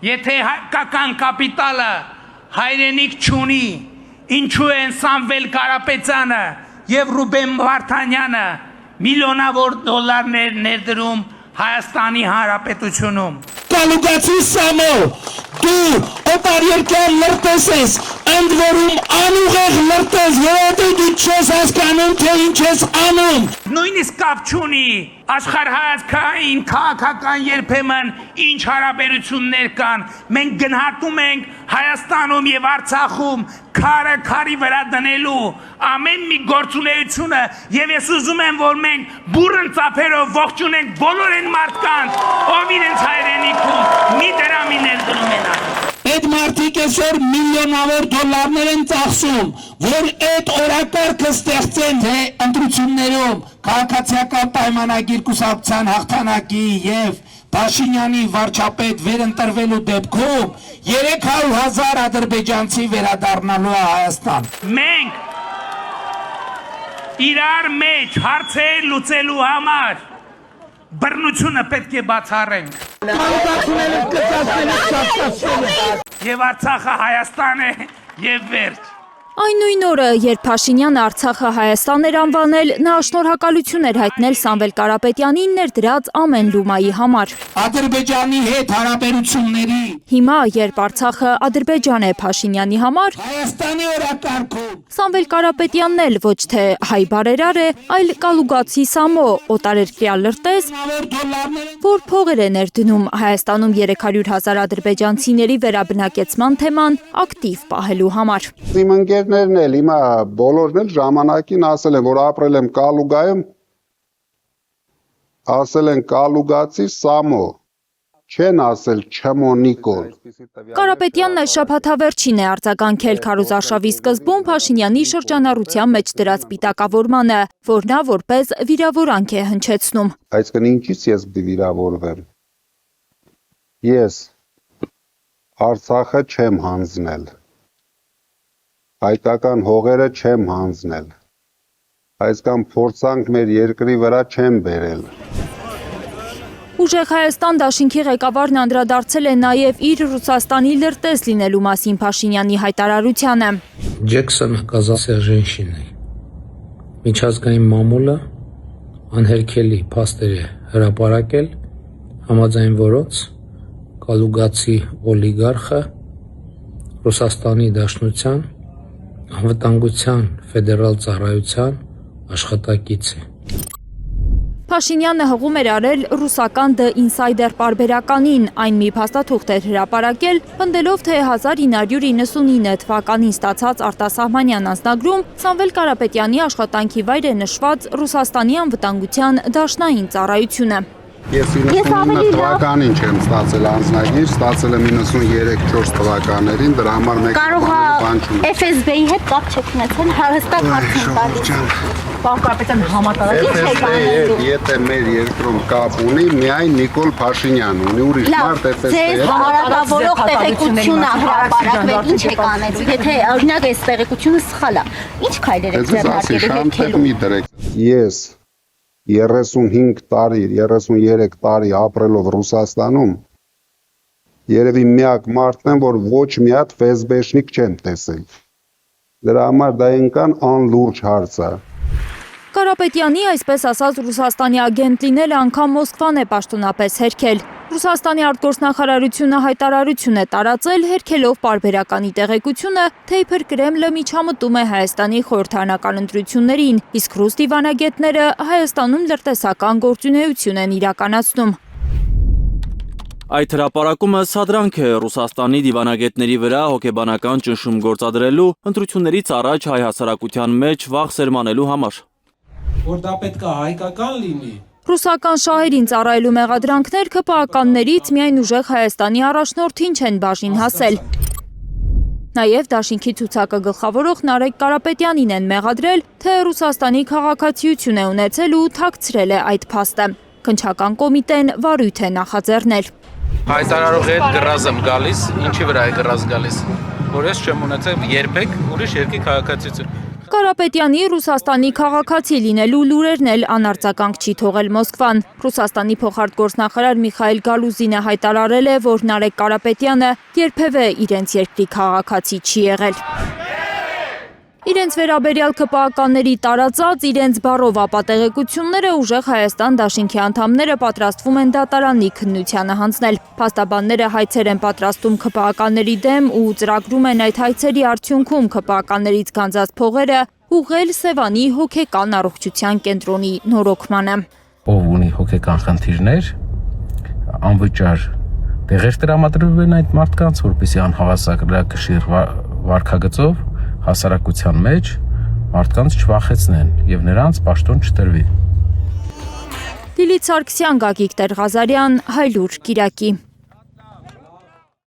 Եթե հայկական կապիտալը հայրենիք չունի, ինչու են Սամվել Կարապետյանը եւ Ռուբեն Վարդանյանը միլիոնավոր դոլարներ ներդրում Հայաստանի Հանրապետությունում։ Կալուգացի Սամո, դու օտարերկրյա լրտես ես, ընդ որում անուղեղ լրտես, որովհետև դու չես հասկանում, թե ինչ ես անում։ Նույնիսկ կապ չունի աշխարհայացքային քաղաքական երբեմն ինչ հարաբերություններ կան։ Մենք գնահատում ենք Հայաստանում եւ Արցախում քարը քարի վրա դնելու ամեն մի գործունեությունը եւ ես ուզում եմ որ մենք բուրըն ծափերով ողջունենք բոլոր այն մարդկանց, ով իրենց հայրենիքում մի դրամի ներդրում են անում։ Այդ մարդիկ այսօր միլիոնավոր դոլարներ են ծախսում, որ այդ օրակարգը ստեղծեն թե ընտրություններում քաղաքացիական պայմանագիր կուսակցության հաղթանակի եւ Փաշինյանի վարչապետ վերընտրվելու դեպքում 300,000 ադրբեջանցի վերադառնալու է Հայաստան։ Մենք իրար մեջ հարցեր լուծելու համար բռնությունը պետք է բացառենք։ Եվ Արցախը Հայաստան է եւ վերջ։ Այն նույն օրը, երբ Փաշինյանը Արցախը Հայաստան էր անվանել, նա շնորհակալություն էր հայտնել Սամվել Կարապետյանին ներդրած ամեն լումայի համար։ Ադրբեջանի հետ հարաբերությունների Հիմա, երբ Արցախը Ադրբեջան է Փաշինյանի համար, Հայաստանի օրակարգում Սամվել Կարապետյանն էլ ոչ թե հայ բարերար է, այլ կալուգացի Սամո, օտարերկրյա լրտես, որ փողեր է ներդնում Հայաստանում 300,000 ադրբեջանցիների վերաբնակեցման թեման ակտիվ պահելու համար։ Իմ ընկերներն էլ հիմա բոլորն էլ ժամանակին ասել են, որ ապրել եմ Կալուգայում, ասել են Կալուգացի Սամո, չեն ասել Չմո Նիկոլ։ Կարապետյանն այս շաբաթավերջին է արձագանքել քարոզարշավի սկզբում Փաշինյանի շրջանառության մեջ դրած պիտակավորմանը, որ նա որպես վիրավորանք է հնչեցնում։ Այսինքն ինչից ես պիտի վիրավորվեմ։ Ես Արցախը չեմ հանձնել։ Հայկական հողերը չեմ հանձնել, այսքան փորձանք մեր երկրի վրա չեմ բերել։ Ուժեղ Հայաստան դաշինքի ղեկավարն անդրադարձել է նաև իր Ռուսաստանի լրտես լինելու մասին Փաշինյանի հայտարարությանը։ Ջեքսոն казался женщиной։ Միջազգային մամուլը անհերքելի փաստեր է հրապարակել, համաձայն որոնց կալուգացի օլիգարխը Ռուսաստանի Դաշնության Անվտանգության ֆեդերալ ծառայության աշխատակից է։ Փաշինյանը հղում էր արել ռուսական The Insider պարբերականին, այն մի փաստաթուղթ էր հրապարակել, պնդելով, թե 1999 թվականին ստացած արտասահմանյան անձնագրում Սամվել Կարապետյանի աշխատանքի վայր է նշված Ռուսաստանի անվտանգության դաշնային ծառայությունը։ Ես 99 թվականին չեմ ստացել անձնագիր, ստացել եմ 93-4 թվականներին, դրա համար մեկ բան չունի։ FSB-ի հետ կապ չեք ունեցել, հստակ հարցին տալիս։ Պարոն Կարապետյան, համատարած եք անելու։ Եթե մեր երկրում կապ ունի, միայն Նիկոլ Փաշինյան ունի, ուրիշ մարդ FSB-ի հետ։ Հարաբերող տեղեկությունը հրապարակվել, ինչ եք անելու, եթե օրինակ այս տեղեկությունը սխալ է, ինչ քայլեր եք ձեռնարկելու։ Ես 35 տարի, 33 տարի ապրելով Ռուսաստանում, երևի միակ մարդն եմ, որ ոչ մի հատ ֆեյսբեշնիկ չեմ տեսել։ Դրա համար դա ինքան անլուրջ հարց է։ Կարապետյանի, այսպես ասած, Ռուսաստանի ագենտ լինելը անգամ Մոսկվան է պաշտոնապես հերքել։ Ռուսաստանի արտգործնախարարությունը հայտարարություն է տարածել, հերքելով պարբերականի տեղեկությունը, թե իբր Կրեմլը միջամտում է Հայաստանի խորհրդարանական ընտրություններին, իսկ ռուս դիվանագետները Հայաստանում լրտեսական գործունեություն են իրականացնում։ Այդ հրապարակումը սադրանք է Ռուսաստանի դիվանագետների վրա հոգեբանական ճնշում գործադրելու, ընտրություններից առաջ հայ հասարակության մեջ վախ սերմանելու համար։ Որ դա պետք է հայկական լինի։ Ռուսական շահերին ծառայելու մեղադրանքներ ՔՊԱ-ականներից միայն ուժեղ Հայաստանի առաջնորդին չեն բաժին հասել։ Նաև դաշինքի ցուցակը գլխավորող Նարեկ Կարապետյանին են մեղադրել, թե Ռուսաստանի քաղաքացիություն է ունեցել ու թաքցրել է այդ փաստը։ Քննչական կոմիտեն վարույթ է նախաձեռնել։ Հայտարարողի հետ գրազ եմ գալիս, ինչի վրա է գրազ գալիս, որ ես չեմ ունեցել երբեք ուրիշ երկրի քաղաքացիություն։ Կարապետյանի Ռուսաստանի քաղաքացի լինելու լուրերն էլ անարձագանք չի թողել Մոսկվան։ Ռուսաստանի փոխարտգործնախարար Միխայել Գալուզինը հայտարարել է, որ Նարեկ Կարապետյանը երբևէ իրենց երկրի քաղաքացի չի եղել։ Իրենց վերաբերյալ ԿՊԱ-կանների տարածած իրենց բառով ապատեղեկությունները ուժեղ Հայաստան դաշինքի անդամները պատրաստվում են դատարանի քննությանը հանձնել։ Փաստաբանները հայցեր են պատրաստում ԿՊԱ-կանների դեմ ու ծրագրում են այդ հայցերի արդյունքում ԿՊԱ-կաններից գանձած փողերը ուղղել Սևանի հոգեկան առողջության կենտրոնի նորոգմանը։ Ով ունի հոգեկան խնդիրներ, անվճար տեղեր տրամադրվեն այդ մարդկանց, որպեսզի անհավասարակշիռ վարքագծով հասարակության մեջ մարդկանց չվախեցնեն եւ նրանց պաշտոն չտրվի։ Լիլիթ Սարգսյան, Գագիկ Տեր-Ղազարյան, Հայլուր, Կիրակի։